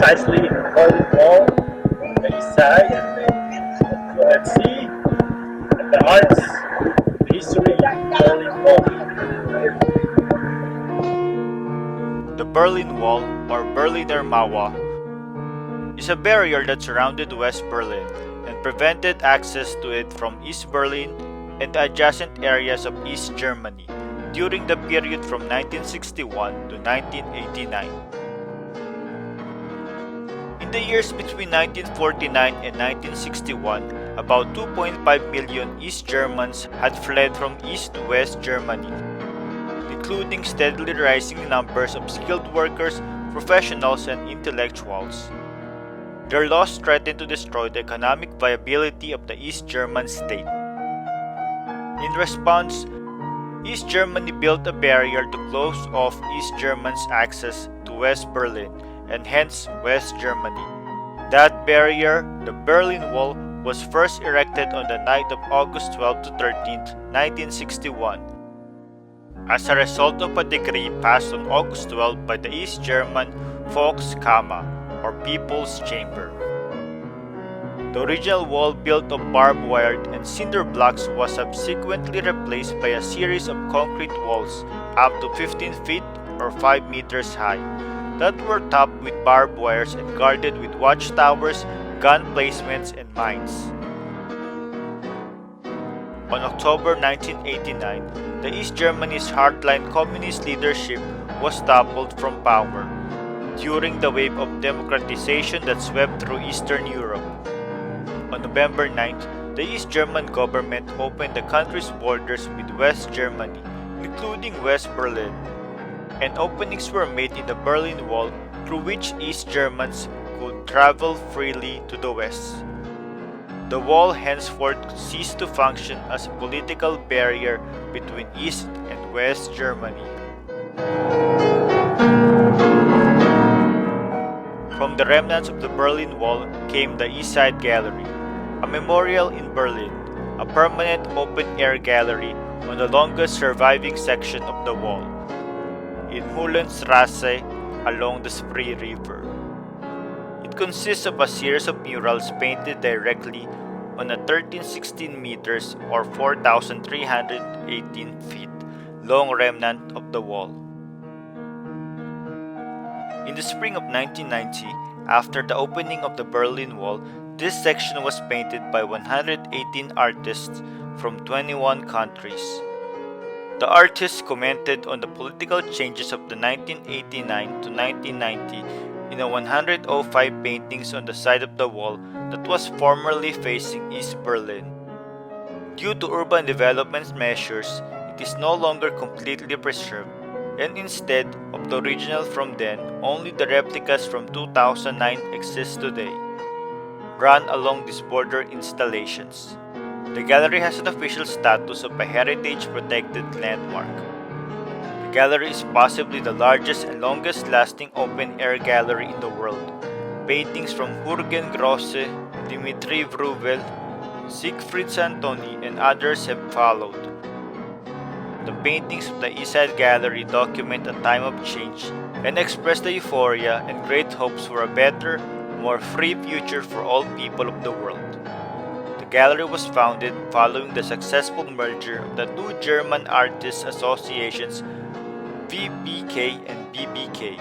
precisely in the Berlin Wall, the east side. So let's see the arts, the history of the Berlin Wall. The Berlin Wall, or Berliner Mauer, is a barrier that surrounded West Berlin and prevented access to it from East Berlin and the adjacent areas of East Germany during the period from 1961 to 1989. In the years between 1949 and 1961, about 2.5 million East Germans had fled from East to West Germany, including steadily rising numbers of skilled workers, professionals, and intellectuals. Their loss threatened to destroy the economic viability of the East German state. In response, East Germany built a barrier to close off East Germans' access to West Berlin and hence West Germany. That barrier, the Berlin Wall, was first erected on the night of August 12 to 13, 1961, as a result of a decree passed on August 12 by the East German Volkskammer, or People's Chamber. The original wall, built of barbed wire and cinder blocks, was subsequently replaced by a series of concrete walls up to 15 feet or 5 meters high that were topped with barbed wires and guarded with watchtowers, gun placements, and mines. On October 1989, the East Germany's hardline communist leadership was toppled from power during the wave of democratization that swept through Eastern Europe. On November 9th, the East German government opened the country's borders with West Germany, including West Berlin, and openings were made in the Berlin Wall through which East Germans could travel freely to the west. The wall henceforth ceased to function as a political barrier between East and West Germany. From the remnants of the Berlin Wall came the East Side Gallery, a memorial in Berlin, a permanent open-air gallery on the longest surviving section of the wall, in Mühlenstraße along the Spree River. It consists of a series of murals painted directly on a 1316 meters or 4,318 feet long remnant of the wall. In the spring of 1990, after the opening of the Berlin Wall, this section was painted by 118 artists from 21 countries. The artists commented on the political changes of the 1989 to 1990 in a 105 paintings on the side of the wall that was formerly facing East Berlin. Due to urban development measures, it is no longer completely preserved, and instead of the original from then, only the replicas from 2009 exist today, run along these border installations. The gallery has an official status of a heritage-protected landmark. The gallery is possibly the largest and longest-lasting open-air gallery in the world. Paintings from Jürgen Grosse, Dimitri Vruvel, Siegfried Santoni, and others have followed. The paintings of the Eastside Gallery document a time of change and express the euphoria and great hopes for a better, more free future for all people of the world. The gallery was founded following the successful merger of the two German artists associations VBK and BBK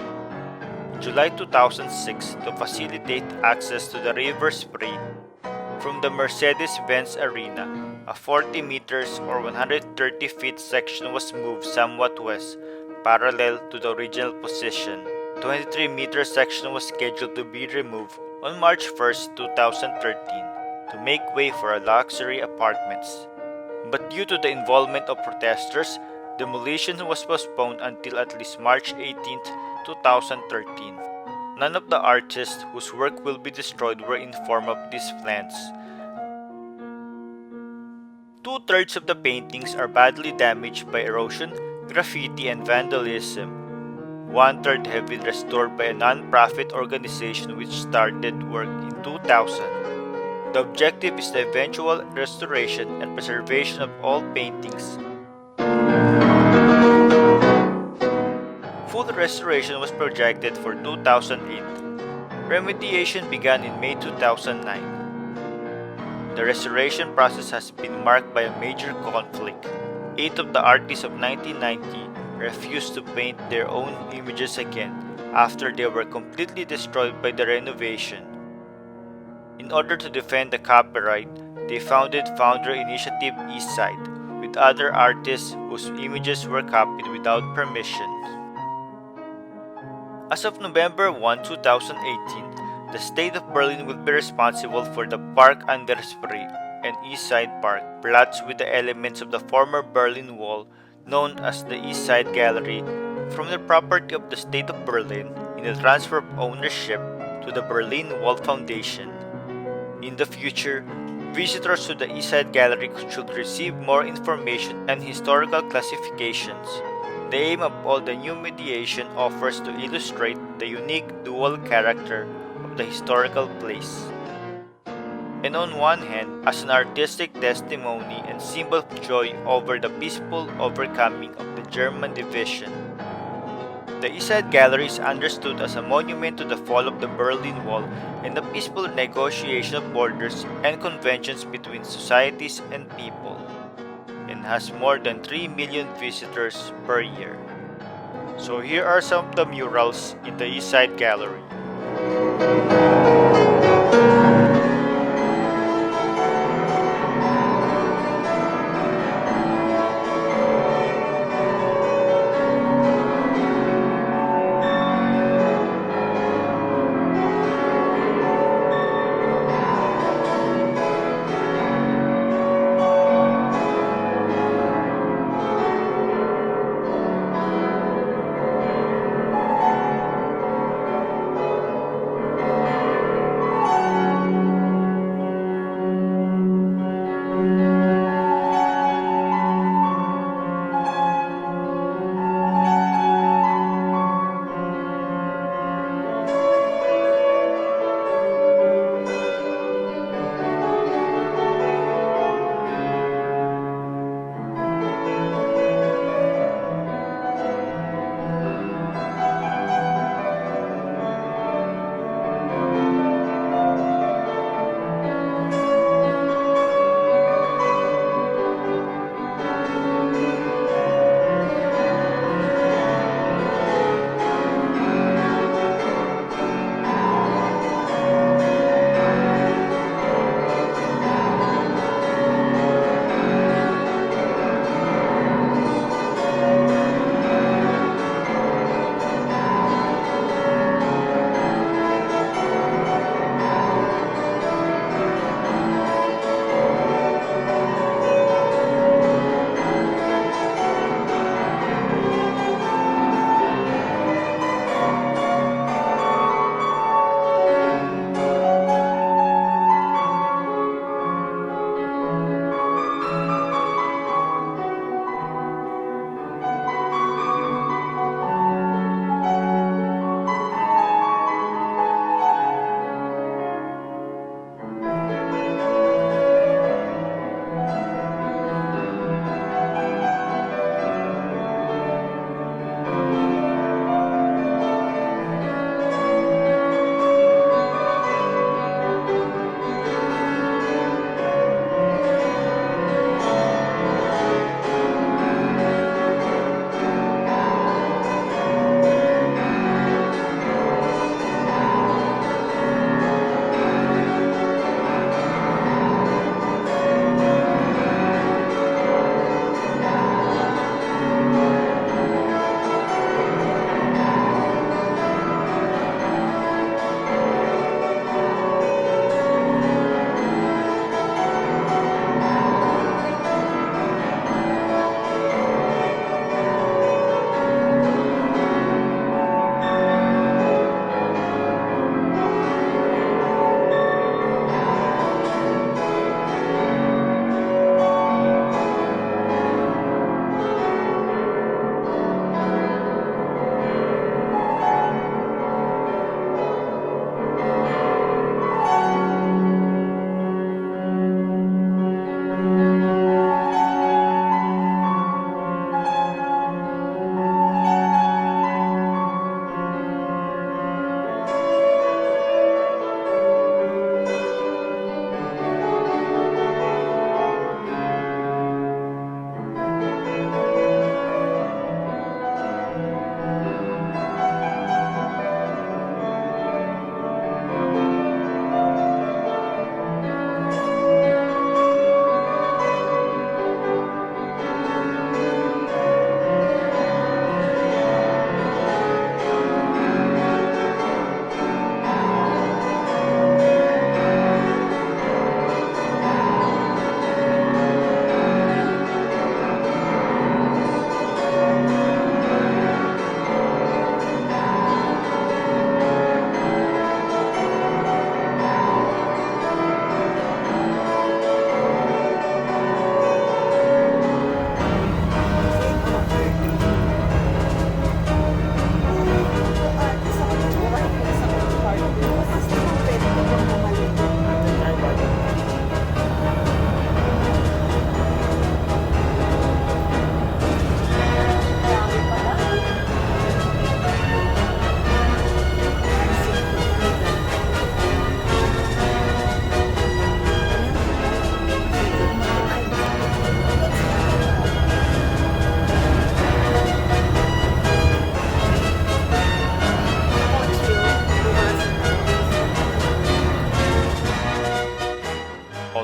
in July 2006 to facilitate access to the River Spree from the Mercedes-Benz Arena. A 40 meters or 130 feet section was moved somewhat west, parallel to the original position. The 23-meter section was scheduled to be removed on March 1, 2013, to make way for luxury apartments. But due to the involvement of protesters, demolition was postponed until at least March 18, 2013. None of the artists whose work will be destroyed were informed of these plans. Two-thirds of the paintings are badly damaged by erosion, graffiti, and vandalism. One-third have been restored by a non-profit organization which started work in 2000. The objective is the eventual restoration and preservation of all paintings. Full restoration was projected for 2008. Remediation began in May 2009. The restoration process has been marked by a major conflict. 8 of the artists of 1990 refused to paint their own images again after they were completely destroyed by the renovation. In order to defend the copyright, they founded Founder Initiative Eastside with other artists whose images were copied without permission. As of November 1, 2018, the state of Berlin will be responsible for the Park an der Spree and East Side Park, plots with the elements of the former Berlin Wall known as the East Side Gallery from the property of the state of Berlin in the transfer of ownership to the Berlin Wall Foundation. In the future, visitors to the East Side Gallery should receive more information and historical classifications. The aim of all the new mediation offers to illustrate the unique dual character of the historical place. And on one hand, as an artistic testimony and symbol of joy over the peaceful overcoming of the German division. The East Side Gallery is understood as a monument to the fall of the Berlin Wall and the peaceful negotiation of borders and conventions between societies and people, and has more than 3 million visitors per year. So here are some of the murals in the East Side Gallery.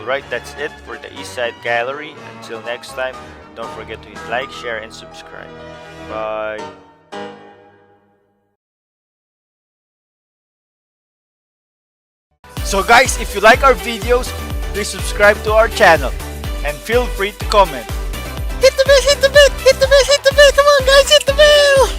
Alright, that's it for the East Side Gallery. Until next time, don't forget to hit like, share, and subscribe. Bye! So guys, if you like our videos, please subscribe to our channel and feel free to comment. Hit the bell, hit the bell, hit the bell, hit the bell. Come on guys, hit the bell.